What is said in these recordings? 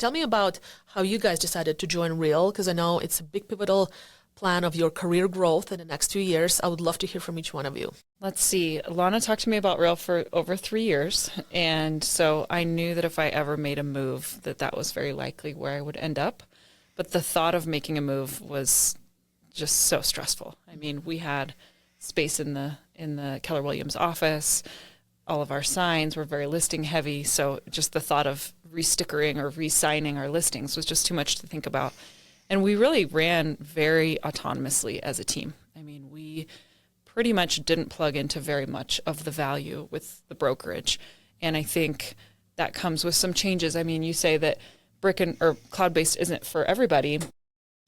Tell me about how you guys decided to join Real, because I know it's a big pivotal plan of your career growth in the next 2 years. I would love to hear from each one of you. Let's see. Lana talked to me about Real for over 3 years. And so I knew that if I ever made a move, that was very likely where I would end up. But the thought of making a move was just so stressful. I mean, we had space in the Keller Williams office. All of our signs were very listing heavy. So just the thought of restickering or re-signing our listings was just too much to think about. And we really ran very autonomously as a team. I mean, we pretty much didn't plug into very much of the value with the brokerage. And I think that comes with some changes. I mean, you say that or cloud-based isn't for everybody,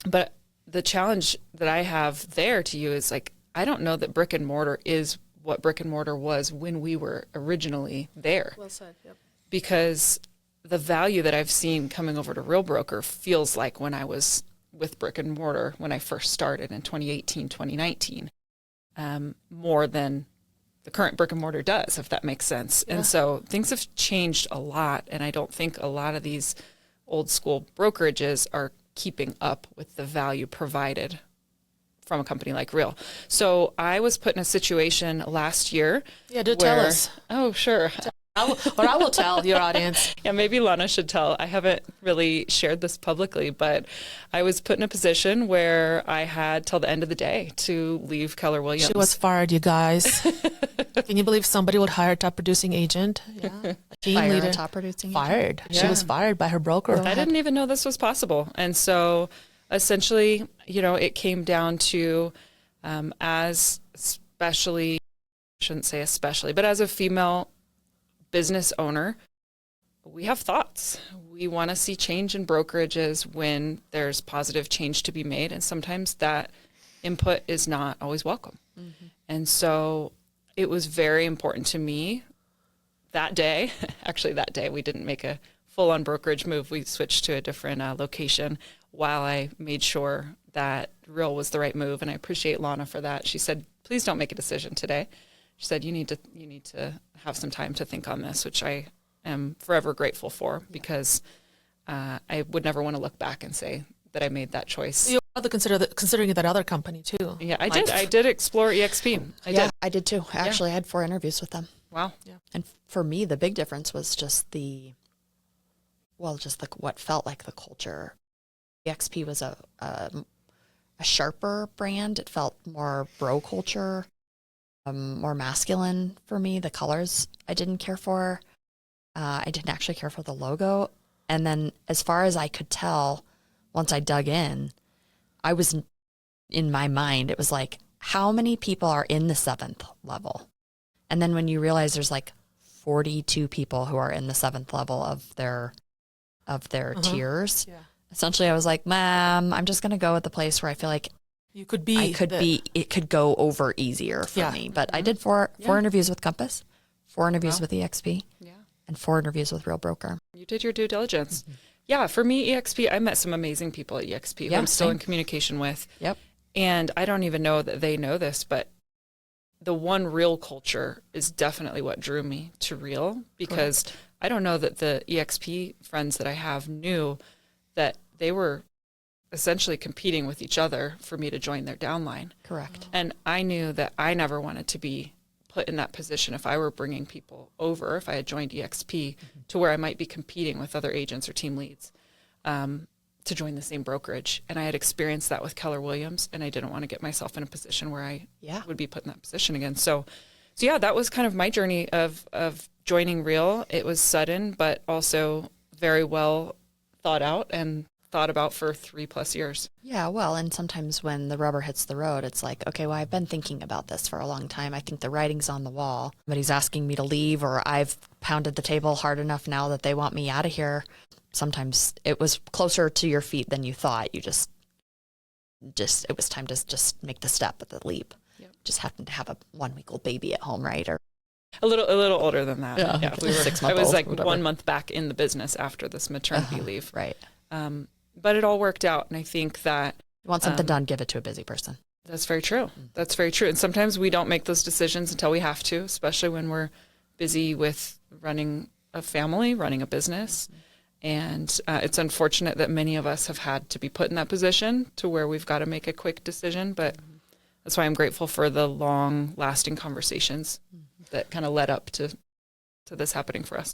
but the challenge that I have there to you is like, I don't know that brick and mortar is what brick and mortar was when we were originally there. Well said, yep. Because the value that I've seen coming over to Real Broker feels like when I was with brick and mortar when I first started in 2018, 2019, more than the current brick and mortar does, if that makes sense. Yeah. And so things have changed a lot, and I don't think a lot of these old school brokerages are keeping up with the value provided from a company like Real. So I was put in a situation last year. Yeah, tell us. Oh, sure. I will tell your audience. Yeah, maybe Lana should tell. I haven't really shared this publicly, but I was put in a position where I had till the end of the day to leave Keller Williams. She was fired, you guys. Can you believe somebody would hire a top producing agent? Yeah. Fire a top producing agent? Fired. Yeah. She was fired by her broker. I didn't even know this was possible. And so essentially, it came down to as especially, I shouldn't say especially, but as a female business owner, we have thoughts. We want to see change in brokerages when there's positive change to be made. And sometimes that input is not always welcome. Mm-hmm. And so it was very important to me that day. Actually, that day we didn't make a full-on brokerage move. We switched to a different location while I made sure that Real was the right move. And I appreciate Lana for that. She said, please don't make a decision today. She said, you need to have some time to think on this, which I am forever grateful for, because I would never want to look back and say that I made that choice. You also considering that other company too. Yeah, I did. I did explore EXP. I did too. Actually, I had 4 interviews with them. Wow. Yeah. And for me, the big difference was just what felt like the culture. EXP was a sharper brand. It felt more bro culture. More masculine for me. The colors I didn't care for. I didn't actually care for the logo. And then as far as I could tell, once I dug in, I was, in my mind, it was like, how many people are in the 7th level? And then when you realize there's like 42 people who are in the 7th level of their tiers, essentially I was like, I'm just going to go with the place where I feel like it could go over easier for me. But I did four interviews with Compass, 4 interviews with EXP, and 4 interviews with Real Broker. You did your due diligence. Mm-hmm. Yeah, for me, EXP, I met some amazing people at EXP who I'm still in communication with. Yep. And I don't even know that they know this, but the one Real culture is definitely what drew me to Real, because I don't know that the EXP friends that I have knew that they were essentially competing with each other for me to join their downline. Correct. And I knew that I never wanted to be put in that position if I were bringing people over, if I had joined EXP, to where I might be competing with other agents or team leads to join the same brokerage. And I had experienced that with Keller Williams, and I didn't want to get myself in a position where I would be put in that position again. So yeah, that was kind of my journey of joining Real. It was sudden, but also very well thought out and thought about for 3+ years. Yeah, well, and sometimes when the rubber hits the road, it's like, okay, well, I've been thinking about this for a long time. I think the writing's on the wall, but he's asking me to leave, or I've pounded the table hard enough now that they want me out of here. Sometimes it was closer to your feet than you thought. You just it was time to just make the step, the leap. Yep. Just happened to have a 1-week-old baby at home, right? Or a little older than that. Yeah, we were 6 months. I was old, like whatever. 1 month back in the business after this maternity leave. Right. But it all worked out, and I think that you want something done, give it to a busy person. That's very true. That's very true. And sometimes we don't make those decisions until we have to, especially when we're busy with running a family, running a business. And it's unfortunate that many of us have had to be put in that position to where we've got to make a quick decision. But that's why I'm grateful for the long lasting conversations that kind of led up to this happening for us.